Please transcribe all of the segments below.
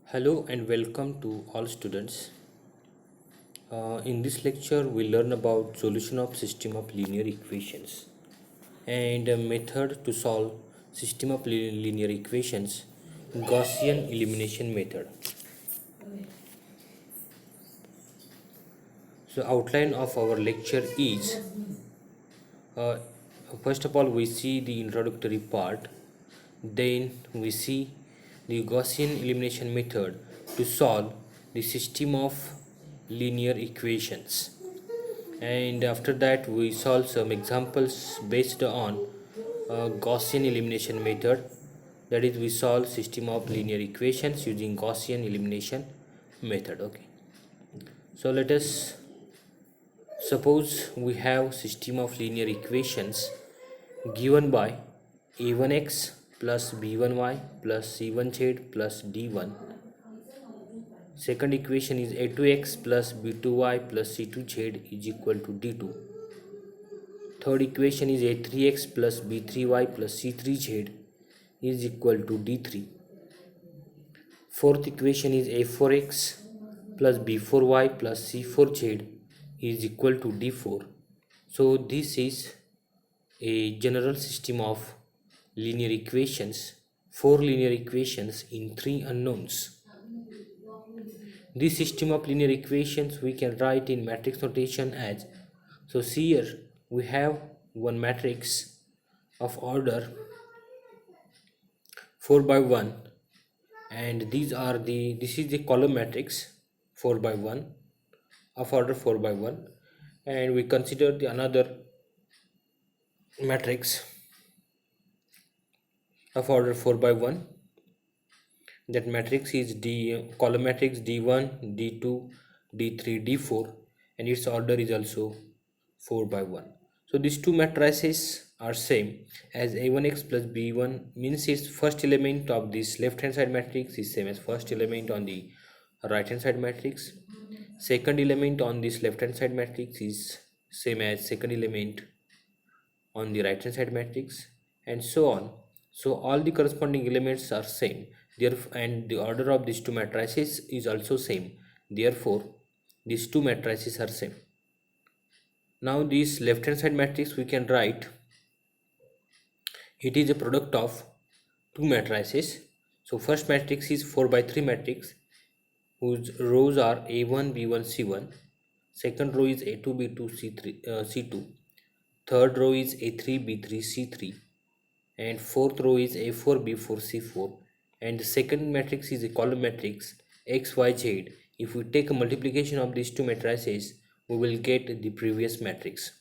Hello and welcome to all students. In this lecture, we learn about solution of system of linear equations and a method to solve system of linear equations, Gaussian elimination method. So outline of our lecture is uh, first of all we see the introductory part, then we see the Gaussian elimination method to solve the system of linear equations, and after that we solve some examples based on Gaussian elimination method, that is we solve system of linear equations using Gaussian elimination method. Okay, so let us suppose we have system of linear equations given by a1x plus b1y plus c1z plus d1. Second equation is a2x plus b2y plus c2z is equal to d2. Third equation is a3x plus b3y plus c3z is equal to d3. Fourth equation is a4x plus b4y plus c4z is equal to d4. So this is a general system of linear equations, four linear equations in three unknowns. This system of linear equations we can write in matrix notation as, so see here we have one matrix of order 4 by 1, and this is the column matrix 4 by 1 of order 4 by 1, and we consider the another matrix of order 4 by 1. That matrix is d column matrix d1 d2 d3 d4, and its order is also 4 by 1. So these two matrices are same, as a1x plus b1 means its first element of this left hand side matrix is same as first element on the right hand side matrix. Second element on this left hand side matrix is same as second element on the right hand side matrix, and so on. So all the corresponding elements are same, therefore, and the order of these two matrices is also same, therefore these two matrices are same. Now this left hand side matrix we can write, it is a product of two matrices. So first matrix is 4 by 3 matrix whose rows are a1 b1 c1. Second row is a2 b2 c3 c2. Third row is a3 b3 c3, and fourth row is a4 b4 c4, and the second matrix is a column matrix x y z. If we take a multiplication of these two matrices, we will get the previous matrix.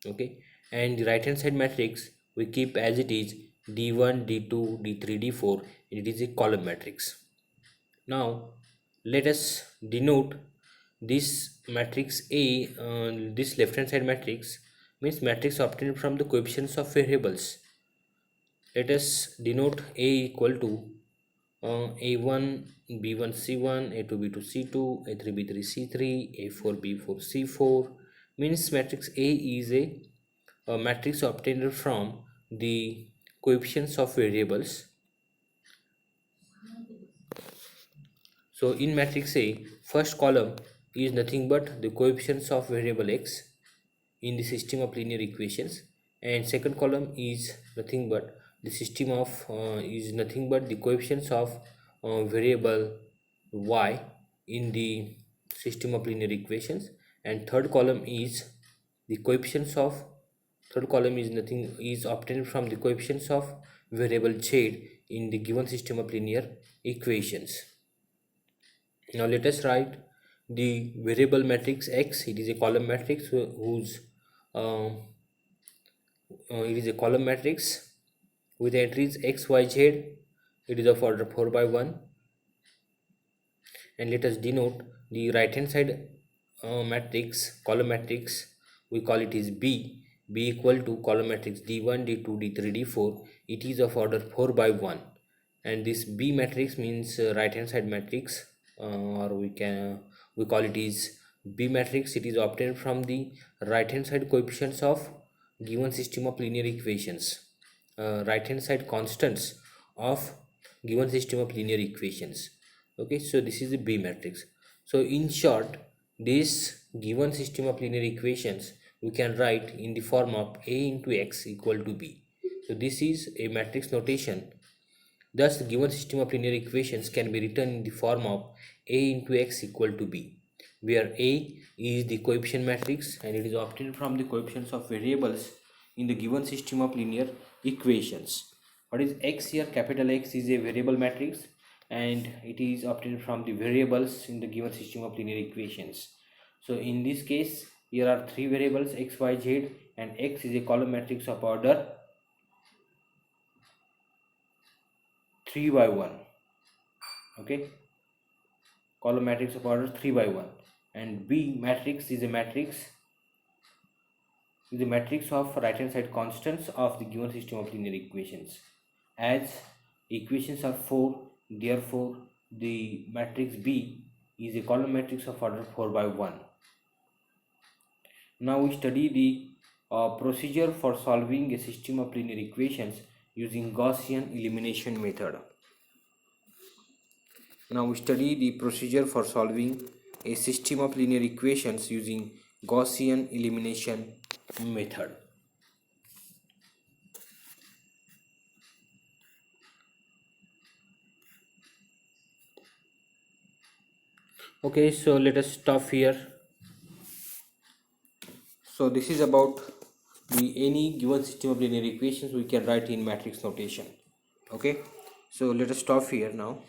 Okay, and the right hand side matrix we keep as it is d1 d2 d3 d4, and it is a column matrix. Now let us denote this matrix A, this left hand side matrix means matrix obtained from the coefficients of variables. Let us denote A equal to a1 b1 c1, a2 b2 c2, a3 b3 c3, a4 b4 c4. Means matrix A is a matrix obtained from the coefficients of variables. So in matrix A, first column is nothing but the coefficients of variable x in the system of linear equations, and second column is nothing but the system of is nothing but the coefficients of variable y in the system of linear equations, and third column is the coefficients of, third column is nothing is obtained from the coefficients of variable z in the given system of linear equations. Now let us write the variable matrix X. It is a column matrix whose it is a column matrix with entries x, y, z. It is of order 4 by 1. And let us denote the right hand side matrix, column matrix, we call it is B. B equal to column matrix d1 d2 d3 d4. It is of order 4 by 1, and this B matrix means right hand side matrix, or we call it is B matrix. It is obtained from the right hand side coefficients of given system of linear equations, right hand side constants of given system of linear equations. Okay, so this is the B matrix. So in short, this given system of linear equations we can write in the form of A into X equal to B. So this is a matrix notation. Thus, the given system of linear equations can be written in the form of A into X equal to B, where A is the coefficient matrix and it is obtained from the coefficients of variables in the given system of linear equations. What is X here? Capital X is a variable matrix and it is obtained from the variables in the given system of linear equations. So in this case, here are three variables x, y, z, and X is a column matrix of order 3 by 1. Okay, column matrix of order 3 by 1, and B matrix is a matrix of right hand side constants of the given system of linear equations. As equations are 4, therefore the matrix B is a column matrix of order 4 by 1. Now we study the procedure for solving a system of linear equations using Gaussian elimination method. Now we study the procedure for solving a system of linear equations using Gaussian elimination method. Okay, so let us stop here. So this is about any given system of linear equations we can write in matrix notation. Okay, so let us stop here now.